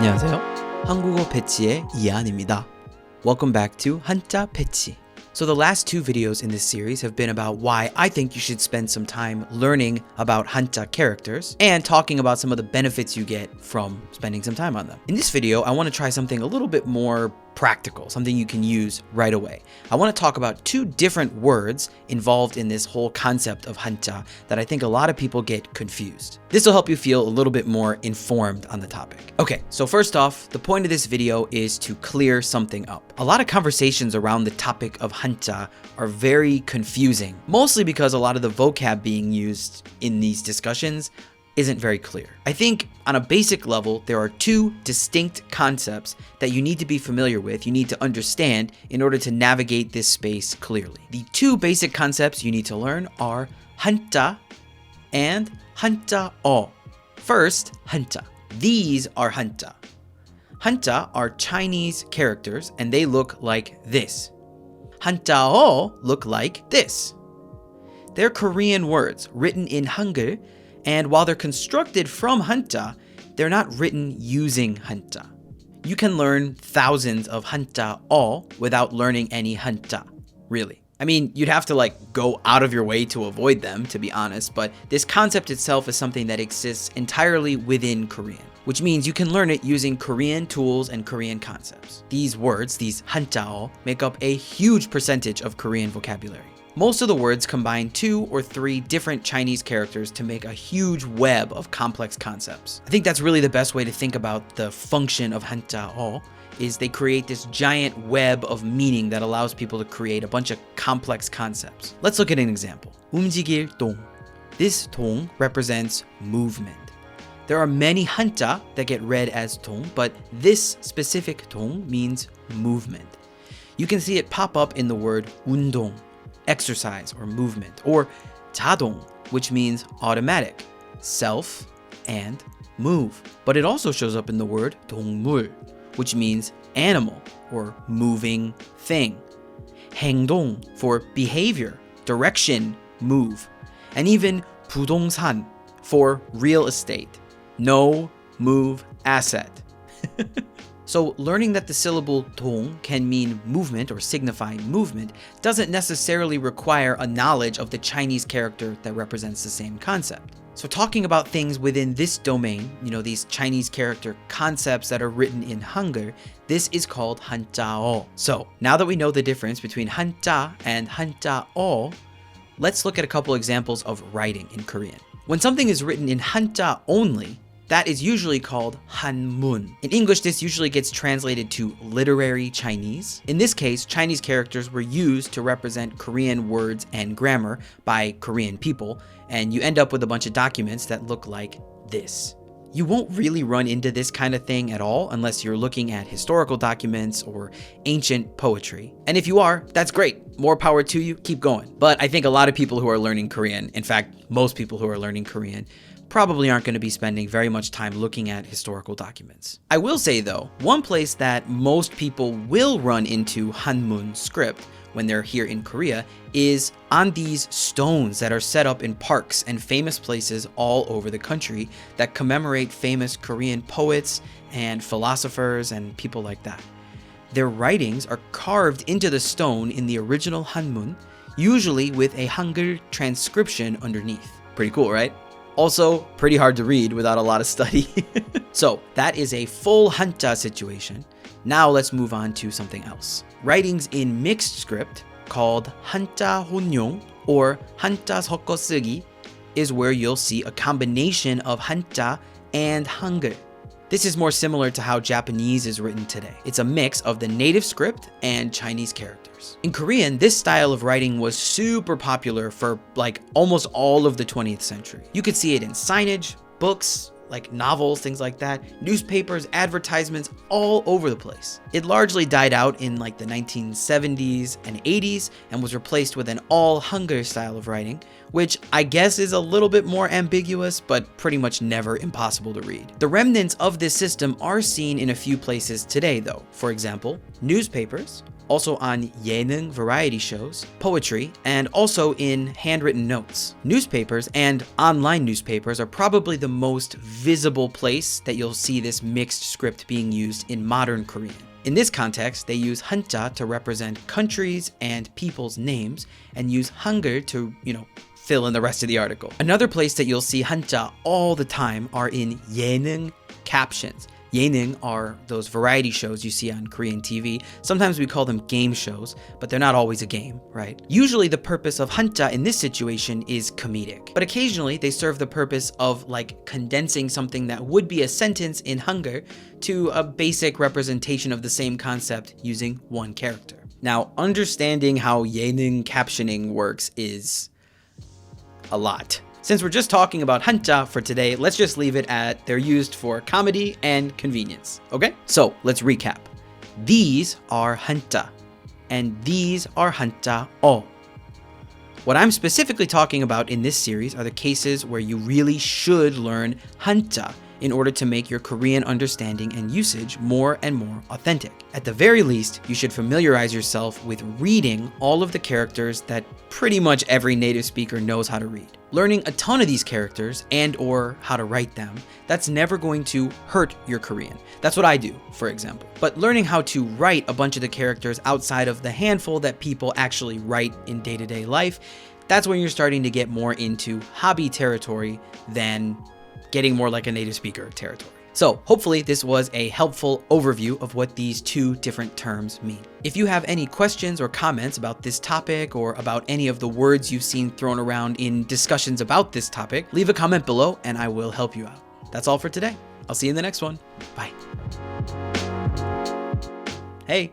안녕하세요. 한국어 패치의 이한입니다. Welcome back to Hanja 패치. So the last two videos in this series have been about why I think you should spend some time learning about Hanja characters and talking about some of the benefits you get from spending some time on them. In this video, I want to try something a little bit more practical, something you can use right away. I want to talk about two different words involved in this whole concept of Hanja that I think a lot of people get confused. This will help you feel a little bit more informed on the topic. Okay, so first off, the point of this video is to clear something up. A lot of conversations around the topic of Hanja are very confusing, mostly because a lot of the vocab being used in these discussions isn't very clear. I think on a basic level, there are two distinct concepts that you need to be familiar with, you need to understand in order to navigate this space clearly. The two basic concepts you need to learn are Hanja and Hanja-eo. First, Hanja. These are Hanja. Hanja are Chinese characters and they look like this. Hanja-eo look like this. They're Korean words written in hangul, and while they're constructed from Hanja, they're not written using Hanja. You can learn thousands of Hanja-eo without learning any Hanja, really. I mean, you'd have to go out of your way to avoid them, to be honest, but this concept itself is something that exists entirely within Korean, which means you can learn it using Korean tools and Korean concepts. These words, these Hanja-eo, make up a huge percentage of Korean vocabulary. Most of the words combine 2 or 3 different Chinese characters to make a huge web of complex concepts. I think that's really the best way to think about the function of Hanja-eo, is they create this giant web of meaning that allows people to create a bunch of complex concepts. Let's look at an example. 움직일 동. This 동 represents movement. There are many Hanja that get read as 동, but this specific 동 means movement. You can see it pop up in the word 운동, exercise or movement, or 자동, which means automatic, self, and move. But it also shows up in the word 동물, which means animal or moving thing. 행동 for behavior, direction, move. And even 부동산 for real estate, no move asset. So learning that the syllable 동 can mean movement or signify movement doesn't necessarily require a knowledge of the Chinese character that represents the same concept. So talking about things within this domain, these Chinese character concepts that are written in hangul, this is called Hanja-eo. So now that we know the difference between Hanja and Hanja-eo, let's look at a couple examples of writing in Korean. When something is written in Hanja only, that is usually called Hanmun. In English, this usually gets translated to literary Chinese. In this case, Chinese characters were used to represent Korean words and grammar by Korean people, and you end up with a bunch of documents that look like this. You won't really run into this kind of thing at all unless you're looking at historical documents or ancient poetry. And if you are, that's great. More power to you, keep going. But I think a lot of people who are learning Korean, in fact, most people who are learning Korean, probably aren't going to be spending very much time looking at historical documents. I will say though, one place that most people will run into Hanmun script when they're here in Korea is on these stones that are set up in parks and famous places all over the country that commemorate famous Korean poets and philosophers and people like that. Their writings are carved into the stone in the original Hanmun, usually with a hangul transcription underneath. Pretty cool, right? Also, pretty hard to read without a lot of study. So that is a full Hanja situation. Now let's move on to something else. Writings in mixed script called Hanja-honjung or Hanja 섞어 쓰기 is where you'll see a combination of Hanja and hangul. This is more similar to how Japanese is written today. It's a mix of the native script and Chinese characters. In Korean, this style of writing was super popular for almost all of the 20th century. You could see it in signage, books, novels, things like that, newspapers, advertisements, all over the place. It largely died out in the 1970s and 80s and was replaced with an all hangul style of writing, which I guess is a little bit more ambiguous, but pretty much never impossible to read. The remnants of this system are seen in a few places today though. For example, newspapers, also on 예능 variety shows, poetry, and also in handwritten notes. Newspapers and online newspapers are probably the most visible place that you'll see this mixed script being used in modern Korean. In this context, they use hanja to represent countries and people's names and use hangul to, fill in the rest of the article. Another place that you'll see hanja all the time are in 예능 captions. 예능 are those variety shows you see on Korean TV. Sometimes we call them game shows, but they're not always a game, right? Usually the purpose of hanja in this situation is comedic, but occasionally they serve the purpose of condensing something that would be a sentence in hangul to a basic representation of the same concept using one character. Now, understanding how 예능 captioning works is a lot. Since we're just talking about hanja for today, let's just leave it at they're used for comedy and convenience, okay? So let's recap. These are hanja, and these are hanja-eo. What I'm specifically talking about in this series are the cases where you really should learn hanja in order to make your Korean understanding and usage more and more authentic. At the very least, you should familiarize yourself with reading all of the characters that pretty much every native speaker knows how to read. Learning a ton of these characters and/or how to write them, that's never going to hurt your Korean. That's what I do, for example. But learning how to write a bunch of the characters outside of the handful that people actually write in day-to-day life, that's when you're starting to get more into hobby territory than getting more like a native speaker territory. So hopefully this was a helpful overview of what these two different terms mean. If you have any questions or comments about this topic or about any of the words you've seen thrown around in discussions about this topic, leave a comment below and I will help you out. That's all for today. I'll see you in the next one. Bye. Hey,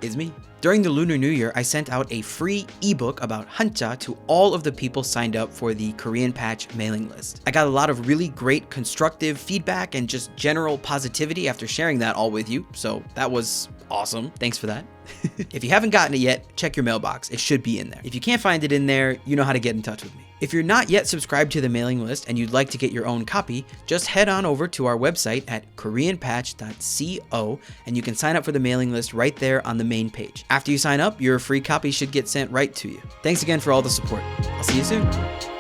it's me. During the Lunar New Year, I sent out a free ebook about hanja to all of the people signed up for the Korean Patch mailing list. I got a lot of really great constructive feedback and just general positivity after sharing that all with you, so that was awesome. Thanks for that. If you haven't gotten it yet, check your mailbox. It should be in there. If you can't find it in there, you know how to get in touch with me. If you're not yet subscribed to the mailing list and you'd like to get your own copy, just head on over to our website at koreanpatch.co and you can sign up for the mailing list right there on the main page. After you sign up, your free copy should get sent right to you. Thanks again for all the support. I'll see you soon.